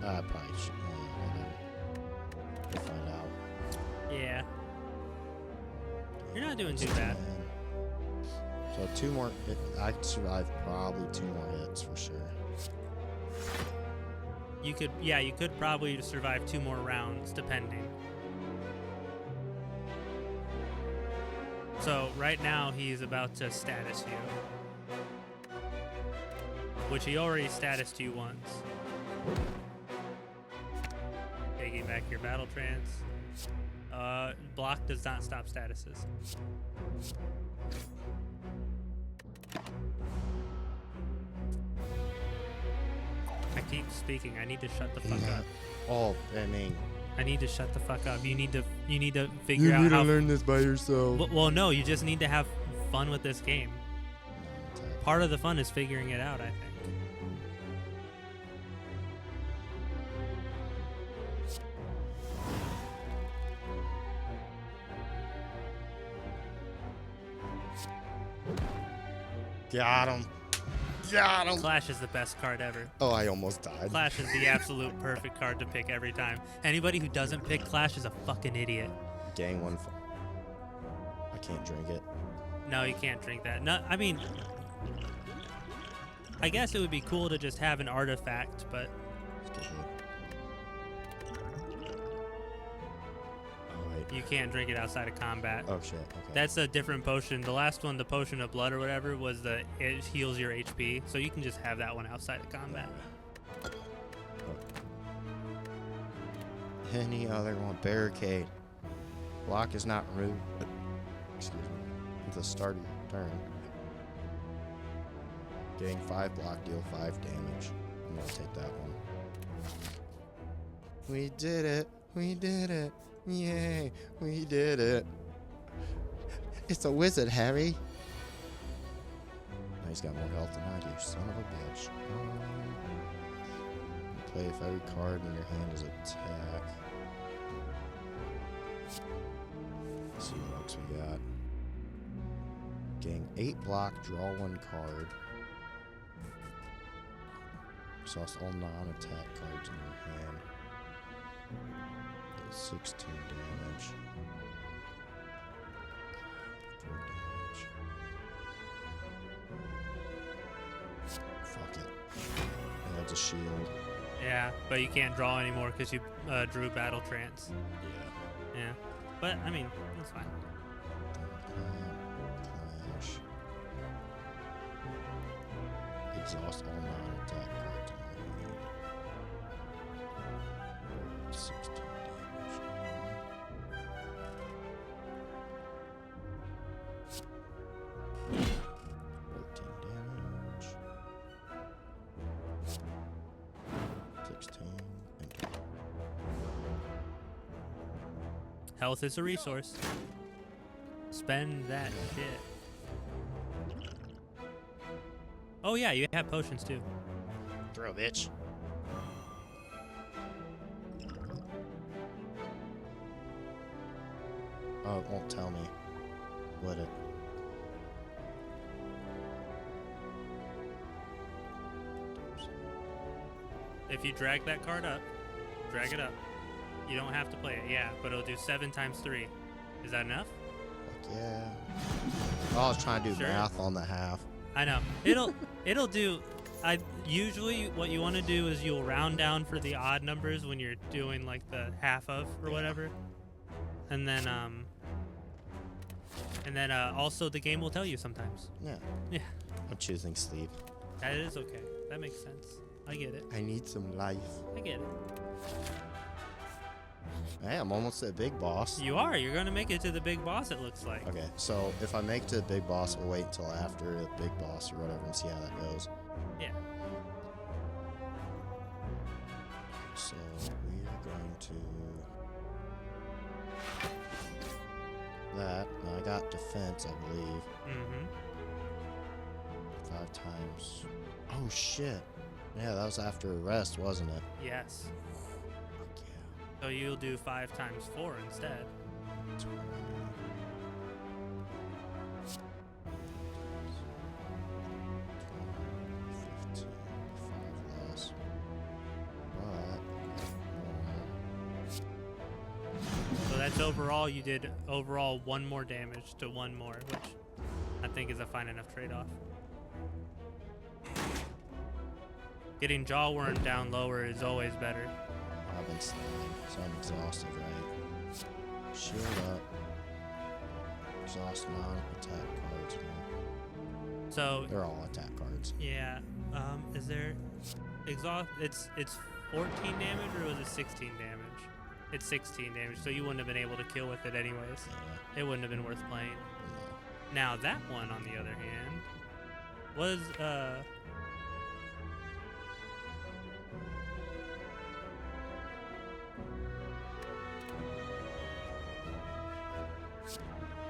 yeah. I probably should. Whatever. We'll find out. Yeah. You're not doing too bad. So 2 more. I could survive probably 2 more hits for sure. You could, yeah, you could probably survive 2 more rounds, depending. So right now he's about to status you, which he already statused you once. Taking back your battle trance. Block does not stop statuses. I keep speaking. I need to shut the fuck up. Oh, I mean. I need to shut the fuck up. You need to figure out how. learn this by yourself. Well, no. You just need to have fun with this game. Part of the fun is figuring it out, I think. Got him. Got him. Clash is the best card ever. Oh, I almost died. Clash is the absolute perfect card to pick every time. Anybody who doesn't pick Clash is a fucking idiot. Gang one. I can't drink it. No, you can't drink that. No, I mean, I guess it would be cool to just have an artifact, but Let's get hit. Oh, wait. you can't drink it outside of combat. Oh, shit. Okay. That's a different potion. The last one, the potion of blood or whatever, was it heals your HP, so you can just have that one outside of combat. Any other one? Barricade. Block is not removed. Excuse me. At the start of your turn. Getting 5 block, deal 5 damage. I'm gonna take that one. We did it. We did it. Yay. We did it. It's a wizard, Harry. Oh, he's got more health than I do, son of a bitch. Play if every card in your hand is attack. Let's see what else we got. Gain 8 block, draw 1 card. Exhaust all non-attack cards in your hand. Deal 16 damage. 4 damage. Fuck it. And that's a shield. Yeah, but you can't draw anymore because you drew battle trance. Yeah. Yeah, but I mean, that's fine. Clash. Exhaust all non-attack cards in your hand. 16 damage. 14 damage. 16. Enter. Health is a resource. Spend that shit. Oh yeah, you have potions too. Throw, bitch. Oh, it won't tell me. Would it? If you drag that card up, drag it up. You don't have to play it, yeah, but it'll do 7 times 3. Is that enough? Fuck yeah. Oh, I was trying to do Sure. math on the half. I know. It'll do. I usually what you want to do is you'll round down for the odd numbers when you're doing like the half of or whatever, and then also the game will tell you sometimes. Yeah. Yeah, I'm choosing sleep. that is okay. That makes sense. I get it. I need some life. I get it. Hey, I'm almost at big boss. You are. You're going to make it to the big boss, it looks like. Okay, so if I make it to the big boss, we'll wait until after the big boss or whatever and see how that goes. Yeah. So we are going to that. Now I got defense, I believe. Mm-hmm. 5 times. Oh shit. Yeah, that was after arrest, wasn't it? Yes. Fuck yeah. So you'll do 5 times 4 instead. 20. 15, 5 less. But So that's overall, you did overall 1 more damage to 1 more, which I think is a fine enough trade-off. Getting jaw worn down lower is always better. I've been slammed, so I'm exhausted, right? Shield up. Exhaust non-attack cards. Man. So They're all attack cards. yeah, is there exhaust? It's 14 damage or was it 16 damage? It's 16 damage, so you wouldn't have been able to kill with it anyways. Yeah. It wouldn't have been worth playing. No. Now that one, on the other hand, was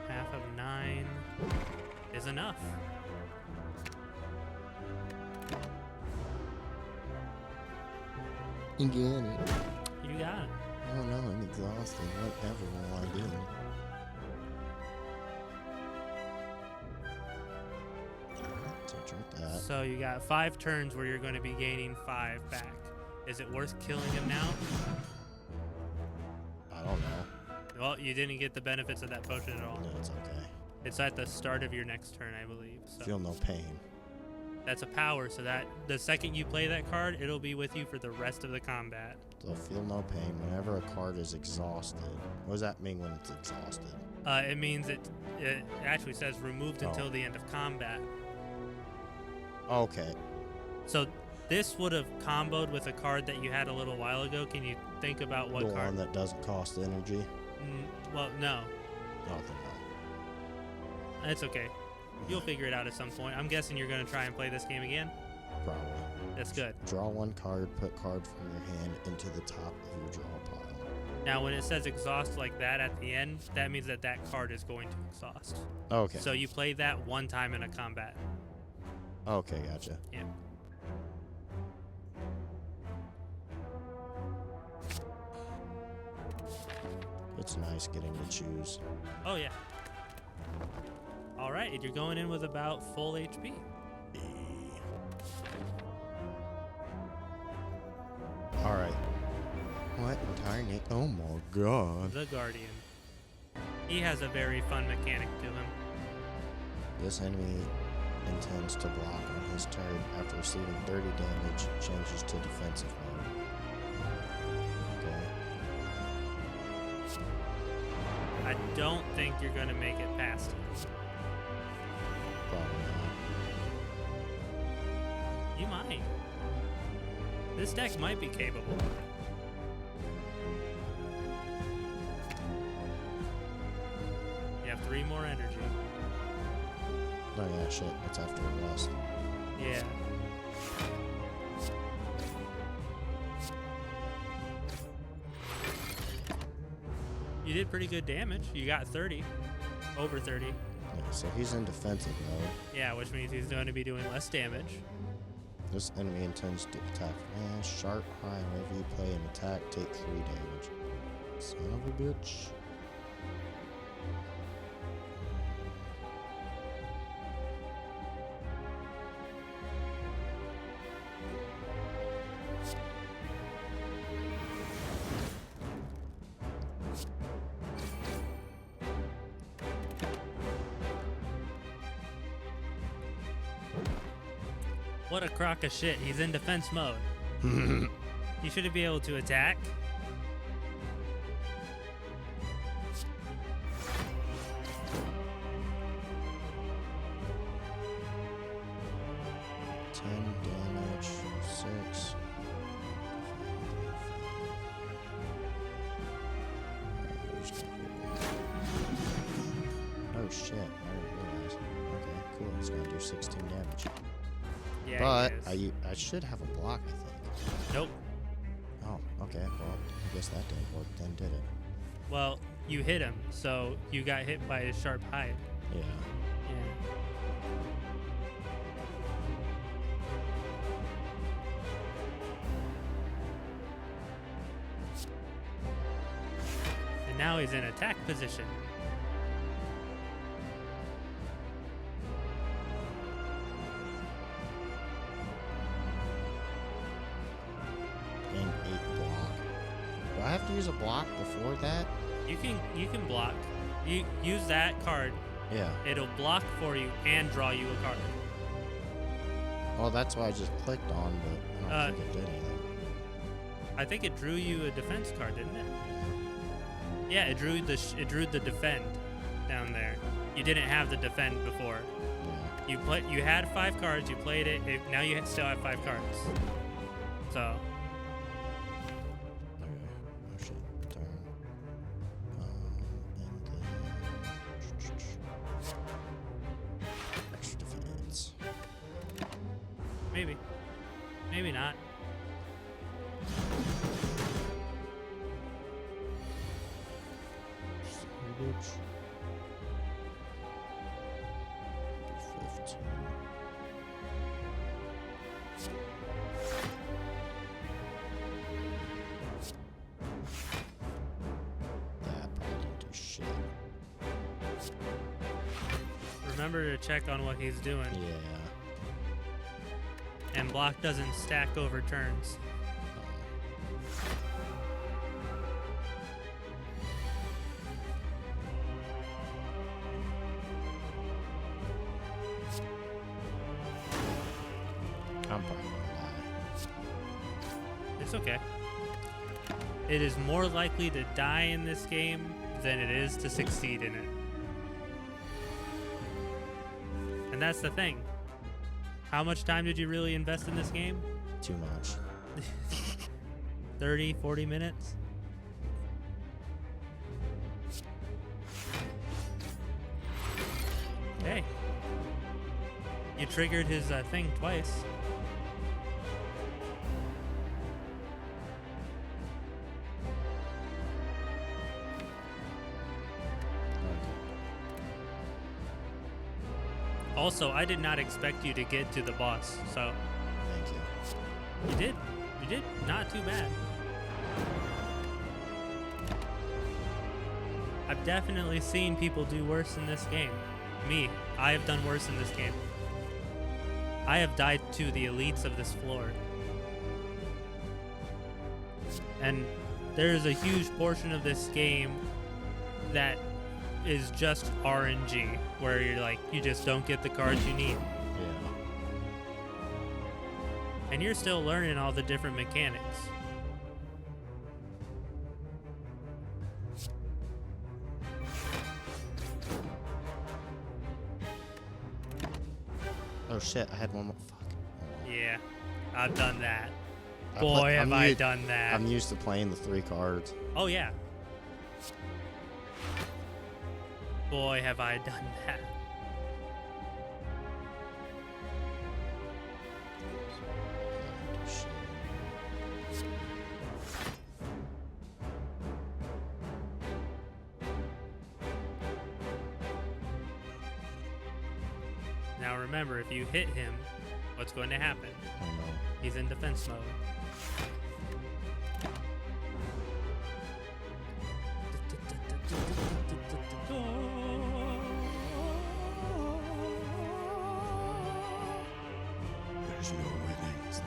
half of 9 is enough. You get it. You got it. Oh no, I'm exhausted. Whatever will I do? So drink that. So you got 5 turns where you're going to be gaining 5 back. Is it worth killing him now? I don't know. Well, you didn't get the benefits of that potion at all. No, it's okay. It's at the start of your next turn, I believe. So Feel no pain. that's a power, so that the second you play that card, it'll be with you for the rest of the combat. So feel no pain whenever a card is exhausted. What does that mean when it's exhausted? It means it actually says removed until the end of combat. Okay. So this would have comboed with a card that you had a little while ago. Can you think about what The card? one that doesn't cost energy. Well, no. Oh, then no. It's okay. You'll figure it out at some point. I'm guessing you're going to try and play this game again. Probably. That's good. Draw 1 card, put card from your hand into the top of your draw pile. Now, when it says exhaust like that at the end, that means that that card is going to exhaust. Okay. So you play that 1 time in a combat. Okay, gotcha. Yeah. It's nice getting to choose. Oh, yeah. All right, and you're going in with about full HP. Alright. What tiny? Oh my god. The Guardian. He has a very fun mechanic to him. This enemy intends to block on his turn after receiving 30 damage, changes to defensive mode. Okay. I don't think you're going to make it past him. Probably not. You might. This deck might be capable. You have 3 more energy. Oh yeah, shit. That's after arrest. Yeah. You did pretty good damage. You got 30. Over 30. Yeah, so he's in defensive mode. Yeah, which means he's going to be doing less damage. This enemy intends to attack sharp high whenever you play an attack, take 3 damage. Son of a bitch. What a crock of shit. He's in defense mode. You shouldn't be able to attack. Damage, 6. do 16 damage. Yeah, But he is. I should have a block, I think. Nope. Oh, okay. Well, I guess that didn't work then, did it? Well, you hit him, so you got hit by his sharp hide. Yeah. Yeah. And now he's in attack position. Gain 8 block. Do I have to use a block before that? You can block. You use that card. Yeah. It'll block for you and draw you a card. Well, that's why I just clicked on, but I don't think it did anything. I think it drew you a defense card, didn't it? Yeah, it drew the defend down there. You didn't have the defend before. Yeah. You had 5 cards. You played it. Now you still have 5 cards. So. Okay. Oh shit. Turn. And then extra defense. Maybe. Maybe not. Storage. 15. That probably didn't do shit. Remember to check on what he's doing. Yeah. And block doesn't stack over turns. I'm probably gonna die. It's okay. It is more likely to die in this game than it is to succeed in it. And that's the thing. How much time did you really invest in this game? Too much. 30, 40 minutes? Hey. You triggered his thing twice. Also, I did not expect you to get to the boss, so Thank you. you did. You did not too bad. I've definitely seen people do worse in this game. Me, I have done worse in this game. I have died to the elites of this floor. And there is a huge portion of this game that is just RNG, where you're like, you just don't get the cards you need. Yeah. And you're still learning all the different mechanics. Oh shit, I had one more. Fuck. Yeah, I've done that. I Boy, play- have I'm I u- done that. I'm used to playing the 3 cards. Oh, yeah. Boy, have I done that. Now remember, if you hit him, what's going to happen? I know. He's in defense mode. There's no winnings.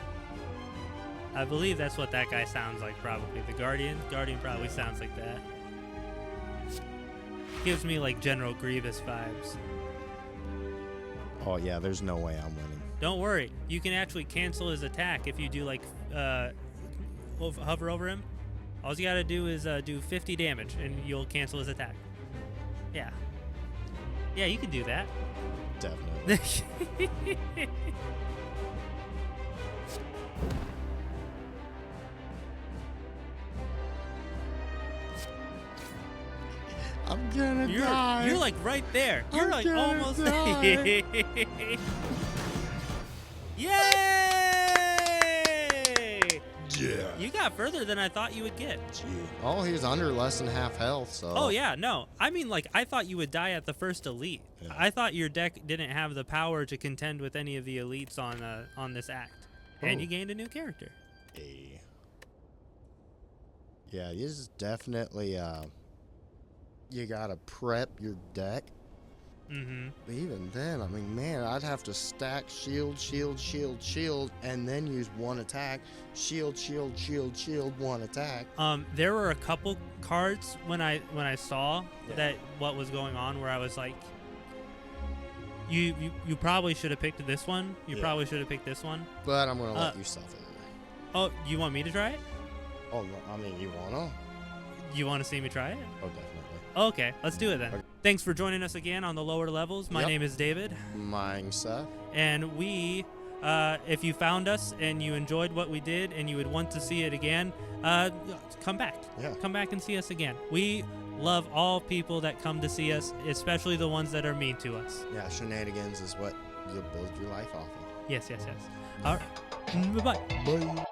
I believe that's what that guy sounds like, probably. The Guardian? Guardian probably sounds like that. Gives me, like, General Grievous vibes. Oh yeah, there's no way I'm winning. Don't worry. You can actually cancel his attack if you do, like, hover over him. All you gotta do is do 50 damage, and you'll cancel his attack. Yeah. Yeah, you can do that. Definitely. I'm gonna die. You're like right there. You're I'm like gonna almost die. Yay! Yeah. You got further than I thought you would get. Oh, he's under less than half health, so. Oh yeah, no. I mean, like, I thought you would die at the first elite. Yeah. I thought your deck didn't have the power to contend with any of the elites on this act, and Oh. you gained a new character. Hey. Yeah, this is definitely you gotta prep your deck. Mm-hmm. But even then, I mean, man, I'd have to stack shield, shield, shield, shield, and then use one attack. Shield, shield, shield, shield, one attack. There were a couple cards when I saw Yeah. that what was going on where I was like, you probably should have picked this one. You Yeah. probably should have picked this one. But I'm gonna let you suffer. Oh, you want me to try it? Oh, no, I mean, you wanna? You want to see me try it? Oh, definitely. Okay, let's do it then. Okay. Thanks for joining us again on the lower levels. My Yep. name is David, Mine, Seth. and we, if you found us and you enjoyed what we did and you would want to see it again, come back. Yeah. Come back and see us again. We love all people that come to see us, especially the ones that are mean to us. Yeah, shenanigans is what you'll build your life off of. Yes, yes, yes. All right. Bye-bye. Bye.